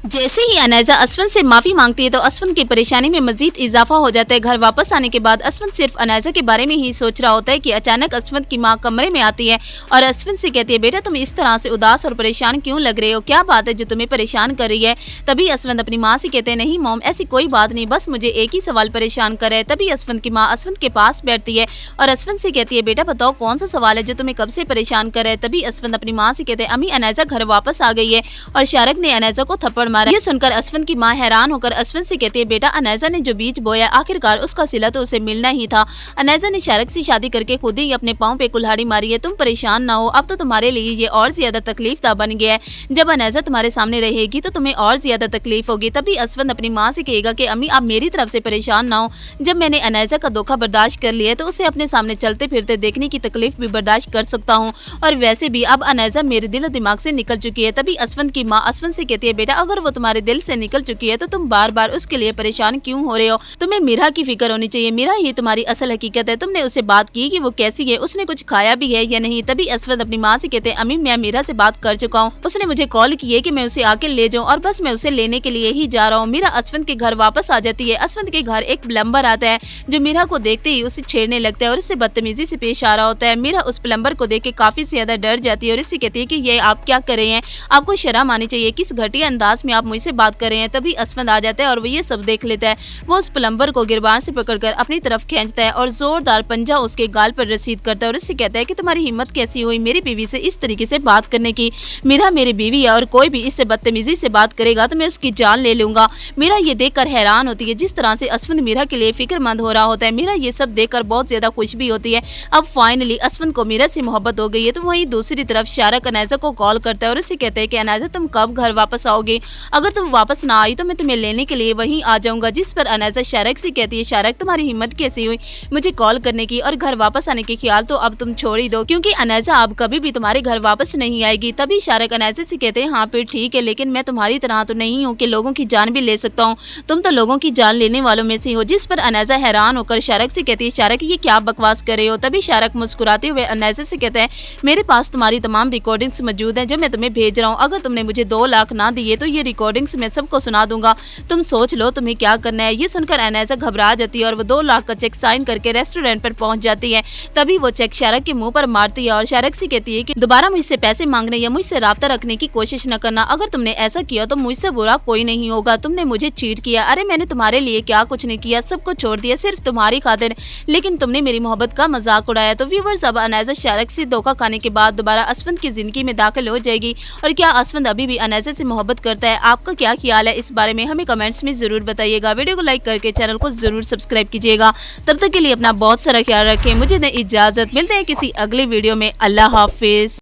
जैसे ही अनायजा असफन से माफी मांगती है तो असफन की परेशानी में मजीद इजाफा हो जाता है। घर वापस आने के बाद असफन सिर्फ अनायजा के बारे में ही सोच रहा होता है कि अचानक असफन की माँ कमरे में आती है और असफन से कहती है, बेटा तुम इस तरह से उदास और परेशान क्यों लग रहे हो, क्या बात है जो तुम्हें परेशान कर रही है। तभी असफन अपनी माँ से कहते हैं, नहीं मॉम ऐसी कोई बात नहीं, बस मुझे एक ही सवाल परेशान कर है। तभी असफन की माँ असफन के पास बैठती है और असफन से कहती है, बेटा बताओ कौन सा सवाल है जो तुम्हें कब से परेशान कर है। तभी असफन अपनी माँ से कहते हैं, अम्मी अनायजा घर वापस आ गई है और शारक ने अनायजा को थप्पड़ मारा। ये सुनकर असफन की माँ हैरान होकर असफन से कहती है, बेटा अनायजा ने जो बीज बोया आखिरकार उसका सिला तो उसे मिलना ही था। अनायजा ने शारक से शादी करके खुद ही अपने पाँव पे कुल्हाड़ी मारी है। तुम परेशान ना हो, अब तो तुम्हारे लिए ये और ज्यादा तकलीफ दा बन गया है। जब अनायजा तुम्हारे सामने रहेगी तो तुम्हें और ज्यादा तकलीफ होगी। तभी असफन अपनी माँ से कहेगा कि अम्मी आप मेरी तरफ से परेशान ना हो, जब मैंने अनायजा का धोखा बर्दाश्त कर लिया तो उसे अपने सामने चलते फिरते देखने की तकलीफ भी बर्दाश्त कर सकता हूँ, और वैसे भी अब अनायजा मेरे दिल और दिमाग से निकल चुकी है। तभी असफन की माँ असफन से कहती है, बेटा अगर वो तुम्हारे दिल से निकल चुकी है तो तुम बार बार उसके लिए परेशान क्यों हो रहे हो। तुम्हें मीरा की फिक्र होनी चाहिए, मीरा ये तुम्हारी असल हकीकत है। तुमने उससे बात की कि वो कैसी है, उसने कुछ खाया भी है या नहीं। तभी असफन अपनी माँ से कहते हैं, अम्मी मैं मीरा से बात कर चुका हूँ, उसने मुझे कॉल की है कि मैं उसे आके ले जाऊँ और बस मैं उसे लेने के लिए ही जा रहा हूँ। मीरा असफन के घर वापस आ जाती है। असफन के घर एक प्लम्बर आता है जो मीरा को देखते ही उसे छेड़ने लगता है और उससे बदतमीजी से पेश आ रहा होता है। मीरा उस प्लम्बर को देख के काफी ज्यादा डर जाती है और उससे कहती है कि ये आप क्या कर रहे हैं, आपको शर्म आनी चाहिए, किस घटिया अंदाज में आप मुझसे बात कर रहे हैं। तभी असफन आ जाता है और वो ये सब देख लेता है। वो उस प्लम्बर को गिरबान से पकड़कर अपनी तरफ खींचता है और जोरदार पंजा उसके गाल पर रसीद करता है और उससे कहता है कि तुम्हारी हिम्मत कैसी हुई मेरी बीवी से इस तरीके से बात करने की। मीरा मेरी बीवी है और कोई भी इससे बदतमीजी से बात करेगा तो मैं उसकी जान ले लूंगा। मीरा ये देखकर हैरान होती है जिस तरह से असफन मीरा के लिए फिक्रमंद हो रहा होता है। मीरा ये सब देखकर बहुत ज्यादा खुश भी होती है। अब फाइनली असफन को मीरा से मोहब्बत हो गई है। तो वहीं दूसरी तरफ शारक अनायजा को कॉल करता है और उससे कहता है कि अनायजा तुम कब घर वापस आओगे, अगर तुम वापस ना आई तो मैं तुम्हें लेने के लिए वहीं आ जाऊंगा। जिस पर अनायजा शारक से कहती है, शारक तुम्हारी हिम्मत कैसी हुई मुझे कॉल करने की, और घर वापस आने के ख्याल तो अब तुम छोड़ ही दो क्योंकि अनायजा अब कभी भी तुम्हारे घर वापस नहीं आएगी। तभी शारक अनायजा से कहते हैं, हाँ फिर ठीक है, लेकिन मैं तुम्हारी तरह तो नहीं हूँ कि लोगों की जान भी ले सकता हूँ, तुम तो लोगों की जान लेने वालों में से हो। जिस पर अनायजा हैरान होकर शारक से कहती है, शारक ये क्या बकवास कर रहे हो। तभी शारक मुस्कुराते हुए अनायजा से कहते हैं, मेरे पास तुम्हारी तमाम रिकॉर्डिंग्स मौजूद हैं जो मैं तुम्हें भेज रहा हूँ, अगर तुमने मुझे 2 लाख ना दिए तो ये रिकॉर्डिंग्स मैं सबको सुना दूंगा, तुम सोच लो तुम्हें क्या करना है। ये सुनकर अनायजा घबरा जाती है और वो 2 लाख का चेक साइन करके रेस्टोरेंट पर पहुंच जाती है। तभी वो चेक शारक के मुंह पर मारती है और शारक से कहती है कि दोबारा मुझसे पैसे मांगने या मुझसे राब्ता रखने की कोशिश न करना, अगर तुमने ऐसा किया तो मुझसे बुरा कोई नहीं होगा, तुमने मुझे चीट किया। अरे मैंने तुम्हारे लिए क्या कुछ नहीं किया, सब कुछ छोड़ दिया सिर्फ तुम्हारी खातिर, लेकिन तुमने मेरी मोहब्बत का मजाक उड़ाया। तो व्यूअर्स अब अनायजा शारक से धोखा खाने के बाद दोबारा असफन की जिंदगी में दाखिल हो जाएगी, और क्या असफन अभी भी अनायजा से मोहब्बत करता है, आपका क्या ख्याल है इस बारे में हमें कमेंट्स में जरूर बताइएगा। वीडियो को लाइक करके चैनल को जरूर सब्सक्राइब कीजिएगा। तब तक के लिए अपना बहुत सारा ख्याल रखें, मुझे दें इजाजत, मिलते हैं किसी अगले वीडियो में। अल्लाह हाफिज।